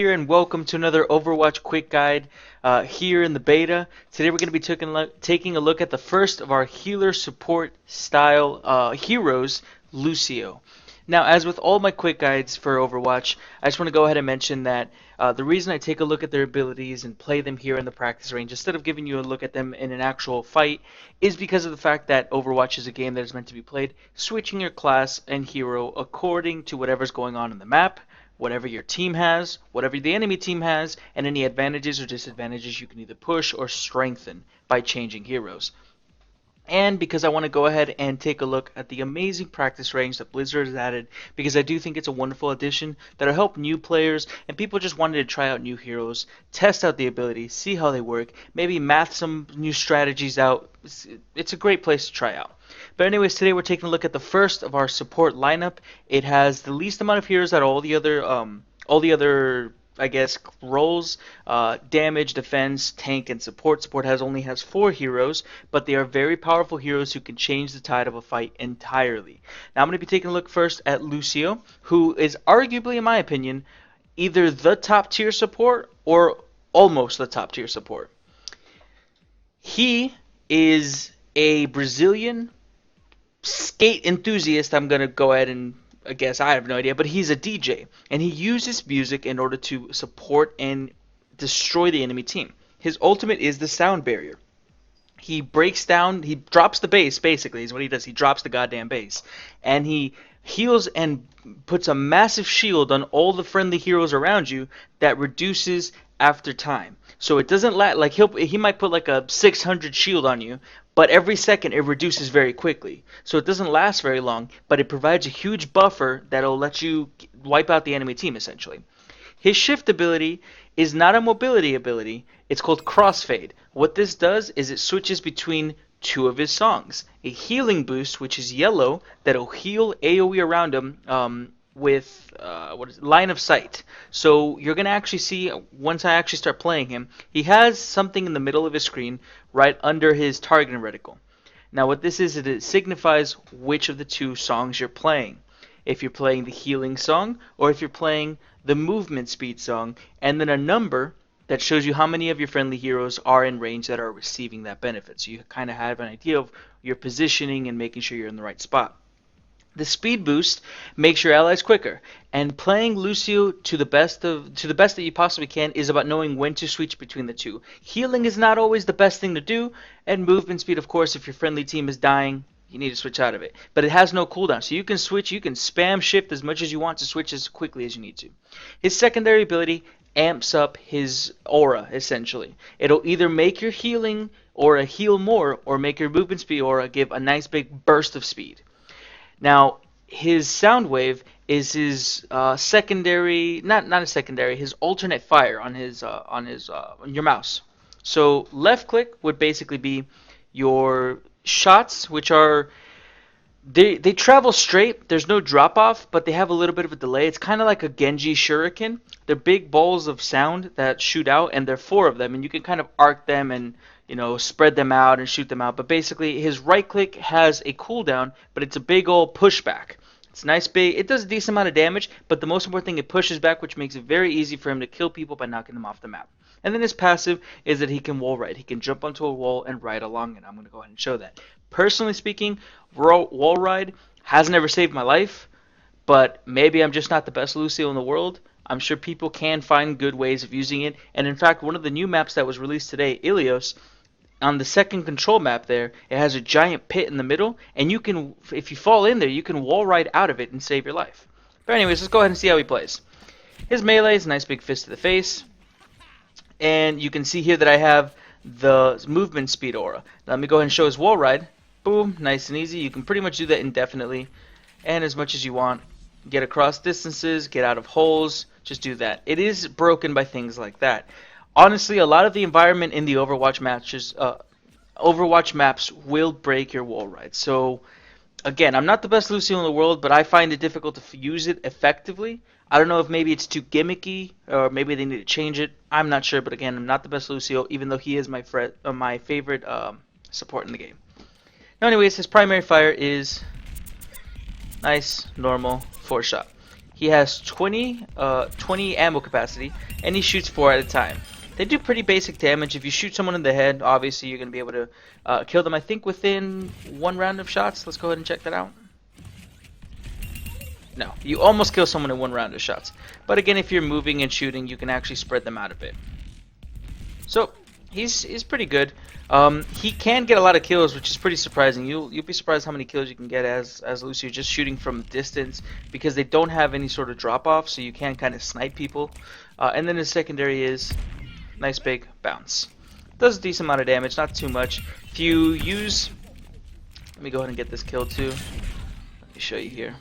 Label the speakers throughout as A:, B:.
A: Here and welcome to another Overwatch quick guide here in the beta. Today we're going to be taking a look at the first of our healer support style heroes, Lucio. Now, as with all my quick guides for Overwatch, I just want to go ahead and mention that the reason I take a look at their abilities and play them here in the practice range instead of giving you a look at them in an actual fight is because of the fact that Overwatch is a game that is meant to be played switching your class and hero according to whatever's going on in the map, whatever your team has, whatever the enemy team has, and any advantages or disadvantages you can either push or strengthen by changing heroes. And because I want to go ahead and take a look at the amazing practice range that Blizzard has added, because I do think it's a wonderful addition that'll help new players and people just wanting to try out new heroes, test out the abilities, see how they work, maybe math some new strategies out. It's a great place to try out. But anyways, today we're taking a look at the first of our support lineup. It has the least amount of heroes out of all the other I guess roles, damage, defense, tank, and support. Support only has 4 heroes, but they are very powerful heroes who can change the tide of a fight entirely. Now I'm going to be taking a look first at Lucio, who is arguably, in my opinion, either the top tier support or almost the top tier support. He is a Brazilian skate enthusiast. I'm going to go ahead and I guess I have no idea, but he's a DJ, and he uses music in order to support and destroy the enemy team. His ultimate is the sound barrier. He drops the bass, basically, is what he does. He drops the goddamn bass, and he heals and puts a massive shield on all the friendly heroes around you that reduces after time. So it doesn't like he might put like a 600 shield on you, but every second it reduces very quickly. So it doesn't last very long, but it provides a huge buffer that'll let you wipe out the enemy team essentially. His shift ability is not a mobility ability. It's called crossfade. What this does is it switches between 2 of his songs. A healing boost, which is yellow, that'll heal AoE around him with line of sight. So you're going to actually see, once I actually start playing him, he has something in the middle of his screen right under his targeting reticle. Now what this is, it signifies which of the 2 songs you're playing. If you're playing the healing song or if you're playing the movement speed song, and then a number that shows you how many of your friendly heroes are in range that are receiving that benefit. So you kind of have an idea of your positioning and making sure you're in the right spot. The speed boost makes your allies quicker, and playing Lucio to the best that you possibly can is about knowing when to switch between the 2. Healing is not always the best thing to do, and movement speed, of course, if your friendly team is dying, you need to switch out of it. But it has no cooldown, so you can switch, you can spam shift as much as you want to switch as quickly as you need to. His secondary ability amps up his aura, essentially. It'll either make your healing aura heal more, or make your movement speed aura give a nice big burst of speed. Now, his sound wave is his secondary, not a secondary, his alternate fire on your mouse. So left click would basically be your shots, which are they travel straight. There's no drop off, but they have a little bit of a delay. It's kind of like a Genji shuriken. They're big balls of sound that shoot out, and there are 4 of them, and you can kind of arc them and spread them out and shoot them out. But basically, his right click has a cooldown, but it's a big old pushback. It's nice big. It does a decent amount of damage, but the most important thing, it pushes back, which makes it very easy for him to kill people by knocking them off the map. And then his passive is that he can wall ride. He can jump onto a wall and ride along it. I'm going to go ahead and show that. Personally speaking, wall ride hasn't ever saved my life, but maybe I'm just not the best Lucio in the world. I'm sure people can find good ways of using it. And in fact, one of the new maps that was released today, Ilios, on the second control map there, it has a giant pit in the middle, and you can, if you fall in there, you can wall ride out of it and save your life. But anyways, let's go ahead and see how he plays. His melee is a nice big fist to the face, and you can see here that I have the movement speed aura. Now, let me go ahead and show his wall ride. Boom, nice and easy. You can pretty much do that indefinitely, and as much as you want. Get across distances, get out of holes, just do that. It is broken by things like that. Honestly, a lot of the environment in the Overwatch maps will break your wall ride. So, again, I'm not the best Lucio in the world, but I find it difficult to use it effectively. I don't know if maybe it's too gimmicky, or maybe they need to change it. I'm not sure, but again, I'm not the best Lucio, even though he is my favorite support in the game. Now, anyways, his primary fire is nice, normal, 4-shot. He has 20 ammo capacity, and he shoots 4 at a time. They do pretty basic damage. If you shoot someone in the head, obviously you're going to be able to kill them, I think, within 1 round of shots. Let's go ahead and check that out. No, you almost kill someone in 1 round of shots. But again, if you're moving and shooting, you can actually spread them out a bit. So, he's pretty good. He can get a lot of kills, which is pretty surprising. You'll be surprised how many kills you can get as Lucio just shooting from distance, because they don't have any sort of drop off, so you can kind of snipe people. And then his secondary is nice big bounce. Does a decent amount of damage, not too much. If you use, let me go ahead and get this kill too. Let me show you here.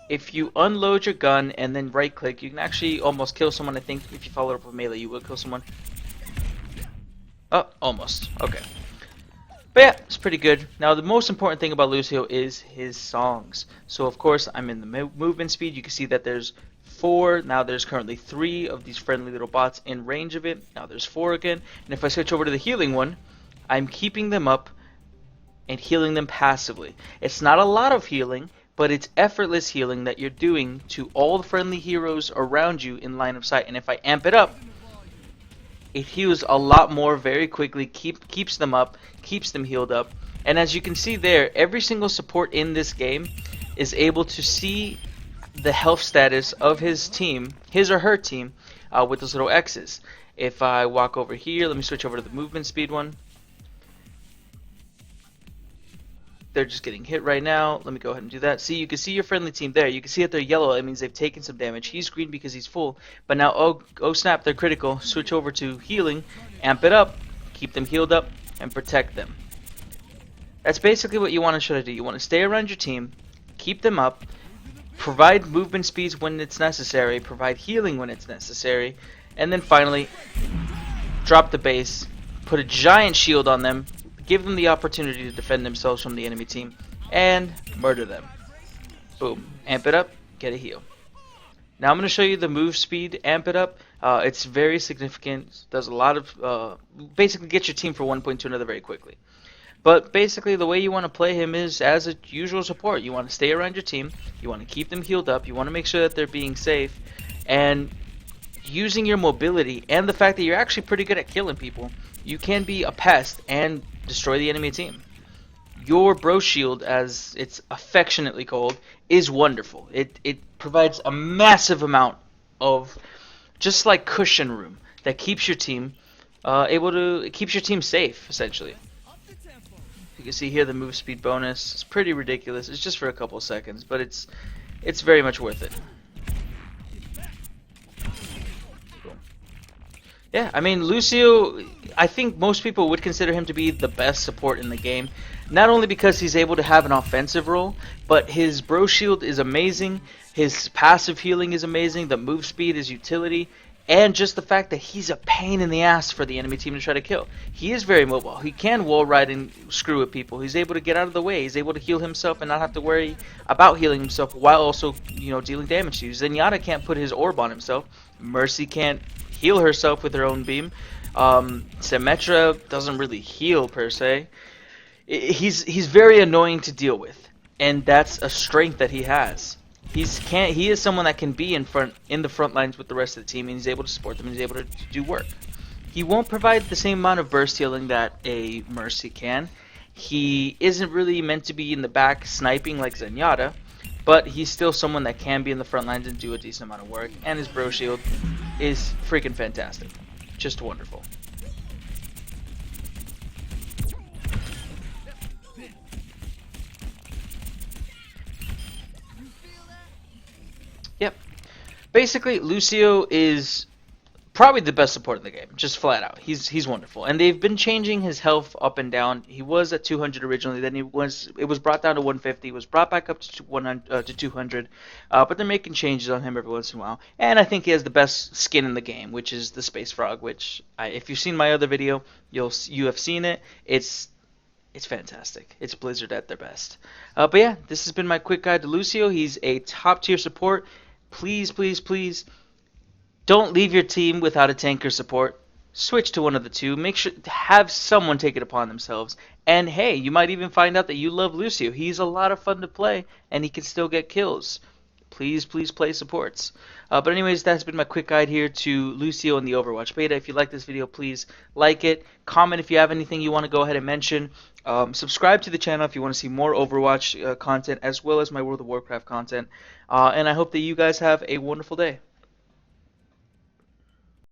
A: If you unload your gun and then right click, you can actually almost kill someone. I think if you follow it up with melee, you will kill someone. Oh, almost. Okay. But yeah, it's pretty good. Now, the most important thing about Lucio is his songs. So, of course, I'm in the movement speed. You can see that there's 4. Now, there's currently 3 of these friendly little bots in range of it. Now, there's 4 again. And if I switch over to the healing one, I'm keeping them up and healing them passively. It's not a lot of healing, but it's effortless healing that you're doing to all the friendly heroes around you in line of sight. And if I amp it up, it heals a lot more very quickly, keeps them up, keeps them healed up. And as you can see there, every single support in this game is able to see the health status of his team, his or her team, with those little X's. If I walk over here, let me switch over to the movement speed one. They're just getting hit right now. Let me go ahead and do that. See, you can see your friendly team there. You can see that they're yellow. That means they've taken some damage. He's green because he's full. But now, oh snap, they're critical. Switch over to healing. Amp it up. Keep them healed up. And protect them. That's basically what you want to try to do. You want to stay around your team. Keep them up. Provide movement speeds when it's necessary. Provide healing when it's necessary. And then finally, drop the base. Put a giant shield on them. Give them the opportunity to defend themselves from the enemy team, and murder them. Boom. Amp it up, get a heal. Now I'm going to show you the move speed, amp it up. It's very significant. Does a lot of, basically get your team from one point to another very quickly. But basically the way you want to play him is as a usual support. You want to stay around your team, you want to keep them healed up, you want to make sure that they're being safe, and using your mobility and the fact that you're actually pretty good at killing people, you can be a pest and destroy the enemy team. Your bro shield, as it's affectionately called, is wonderful. It provides a massive amount of just like cushion room that keeps your team keeps your team safe, essentially. You can see here the move speed bonus. It's pretty ridiculous. It's just for a couple seconds, but it's very much worth it. Yeah, I mean, Lucio, I think most people would consider him to be the best support in the game. Not only because he's able to have an offensive role, but his bro shield is amazing, his passive healing is amazing, the move speed is utility, and just the fact that he's a pain in the ass for the enemy team to try to kill. He is very mobile. He can wall ride and screw with people. He's able to get out of the way. He's able to heal himself and not have to worry about healing himself while also, dealing damage to you. Zenyatta can't put his orb on himself. Mercy can't heal herself with her own beam. Symmetra doesn't really heal per se. He's very annoying to deal with, and that's a strength that he has. He is someone that can be in the front lines with the rest of the team, and he's able to support them, and he's able to do work. He won't provide the same amount of burst healing that a Mercy can. He isn't really meant to be in the back sniping like Zenyatta, but he's still someone that can be in the front lines and do a decent amount of work, and his bro shield is freaking fantastic. Just wonderful. Yep. Basically, Lucio is probably the best support in the game, just flat out. He's wonderful, and they've been changing his health up and down. He was at 200 originally, then it was brought down to 150, was brought back up to 100 to 200, but they're making changes on him every once in a while. And I think he has the best skin in the game, which is the Space Frog, which if you've seen my other video, you have seen it. It's fantastic. It's Blizzard at their best. But yeah, this has been my quick guide to Lucio. He's a top tier support. Please, please, please, don't leave your team without a tanker support. Switch to one of the two. Make sure to have someone take it upon themselves. And hey, you might even find out that you love Lucio. He's a lot of fun to play, and he can still get kills. please, please play supports. But anyways, that's been my quick guide here to Lucio and the Overwatch beta. If you like this video, please like it. Comment if you have anything you want to go ahead and mention. Subscribe to the channel if you want to see more Overwatch content as well as my World of Warcraft content. And I hope that you guys have a wonderful day.